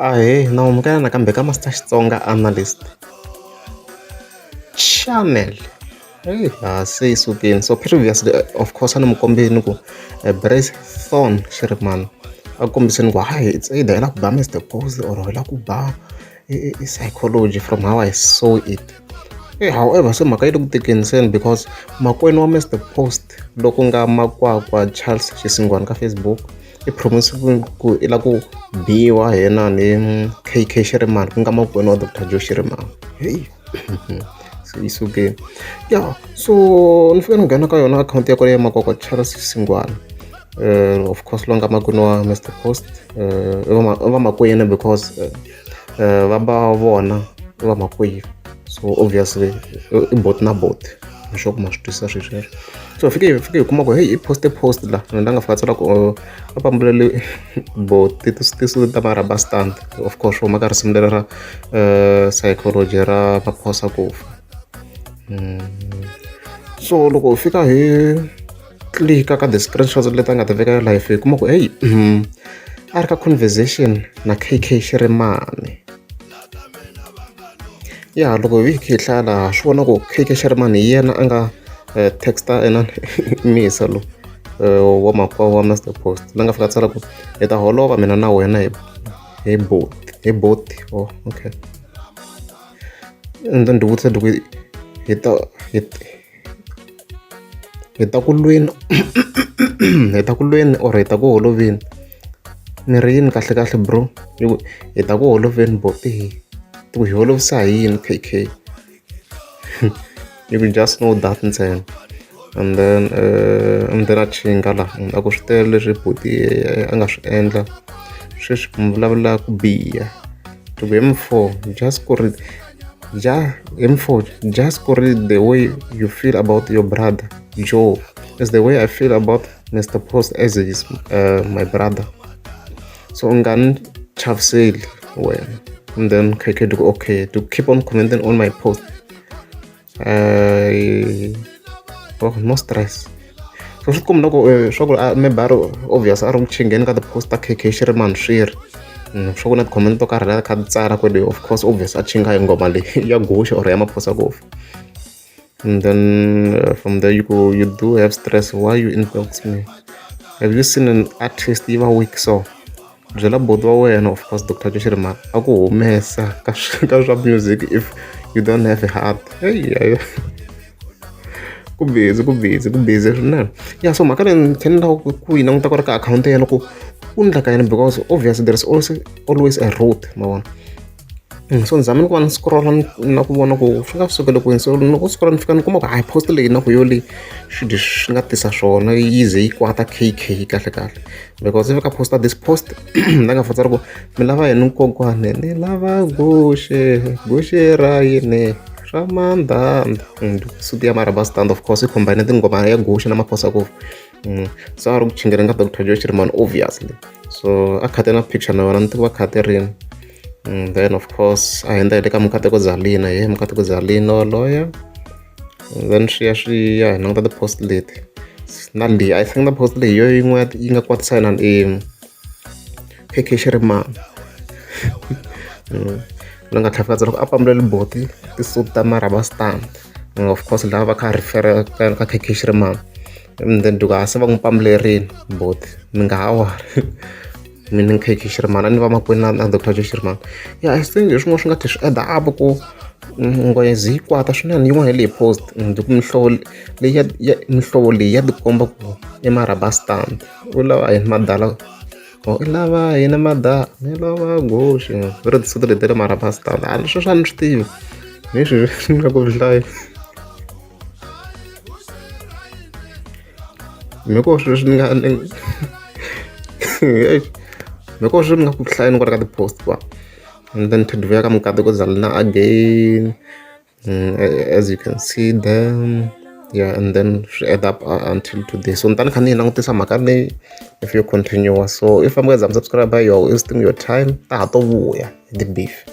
Ahee, nakambe nakambe ka Master Xitsonga Analyst channel. Se yi sukile. So previously of course a ni mi kombeni ku Brace Thorn Shiriman a kombiseni ku hayi it's either hi la ku ba Mr Post or hi la ku ba i psychology from how I saw it. However se mhaka yi le ku tekeniseni because makwenu wa Mr Post loko nga makwakwa Charles Xisingwane ka Facebook i promise ku i la ku biwa hi yena ni KK Shirimani ku nga makwenu wa Dr Joe Shirimani. Se yi sukile. Yeah, so ni fika ni nghena ka yona akhawunti ya kona ya makwakwa Charles Xisingwane. Of course lo nga makwenu wa Mr Post va makwenu because va ba vona va makwenu. So obviously i bot na bot sure ku ma swi twisisa sweswo. So fike hi kuma ku hey i post la ni nga fika tsala ku a pambulele bot ti ta maraba stand of course wo maka risimu leri ra psychology ra maphosa ku fa. So loko fika hi click ka the screenshots leti a nga ti veka live hi kuma ku hey a ri ka conversation na KK Shirimani. Ya loko hi kha hi hlaya swi vona ku KK Shirimani hi yena a nga texta misa lo wa makwavo wa Mr Post la nga fika tsala ku hi ta holova mina na wena hi bot. Oh okay. And then ndi vutisa ku hi ta ku lweni or hi ta ku holoveni ni ri yini kahle bro hi ta ku holoveni bot hi holovisa hi yini KK. You can just know that ntsena and then a chinga la a ku swi tele leswi buti a nga swi endla sweswi mi vulavula ku biha to be M4 just ku ri the way you feel about your brother Joe is the way I feel about Mr Post as is my brother. So ngani chaviseli wena. And then KK do okay to keep on commenting on my post. No stress. So swi komba loko swa ku maybe obvious a ri ku chingeni ka the post ta KK Shirimani swiri swa ku na ti-comment to karhi la kha ti tsala kwele of course obvious a chinga hi ngoma leyi ya Gushi or ya Maphosa Kofi. And then from there you do have stress. Why you inbox me? Have you seen an artist yi va weak so? Byela bot wa wena of course Dr Joe Shirimani a ku humesa ka swa music if you don't have a heart. Hey ku busy swinene. Yeah, so mhaka leyi ni tlhela ni lava ku yi languta ku ri ka akhawunti ya yena ku ku endla ka yena because obviously there is always a route ma vona. So ni zama ni ku va ni scroll na ku vona ku swi nga sukele kwini. So loko scroll ni fika ni kuma ku hayi post leyi na ku yo leyi swi nga tisa swona yi ze yi kwata KK kahle because if ka posta this post la nga fatsara ku mi lava yini kokwana ni lava Gushi ra yini swa mandanda suti ya maraba stand of course i combine tingoma ya Gushi na Maphosa Kofi. So a ri ku chingeni ka Dr Joe Shirimani obviously. So a khate na picture na yona ni tiva khate rini. Then of course a hundza hi le ka Mukateko Zalina Mukateko Zalina waloye. Then swi ya hi languta ti-post leti na leyi I think na post leyi yo yin'wana yi nga kwatisa na KK Shirimani. Lo nga tlhela tsala ku a pambuleli bot ti-suit ta maraba stand of course lava va kha refer ka KK Shirimani. And then duka se va n'wi pambulerini bot mi nga ha wari mina KK Shirimani a ni va makwenu na Dr Joe Shirimani. Yeah, I think leswin'wana swi nga tlhela swi add up ku nghozi yi kwata swinene yin'wana hi leyi post ku mihlovo leyi ya tikomba ku i maraba stand u lava yini madala i lava yini madala ni lava Gushi ri tisuti leti le maraba stand a leswi swa ni swi tivi leswi swi nga ku hlaya mi ko sweswi ni nga ku hlayeni kwala ka ti-post kwa. And then to vuya ka Mukateko Zalina again as you can see them. Yeah, and then add up until today. So ni kha ni langutisa mhaka leyi if you continue. So if I'm guys subscribe you're wasting your time ta ha to vuya the beef.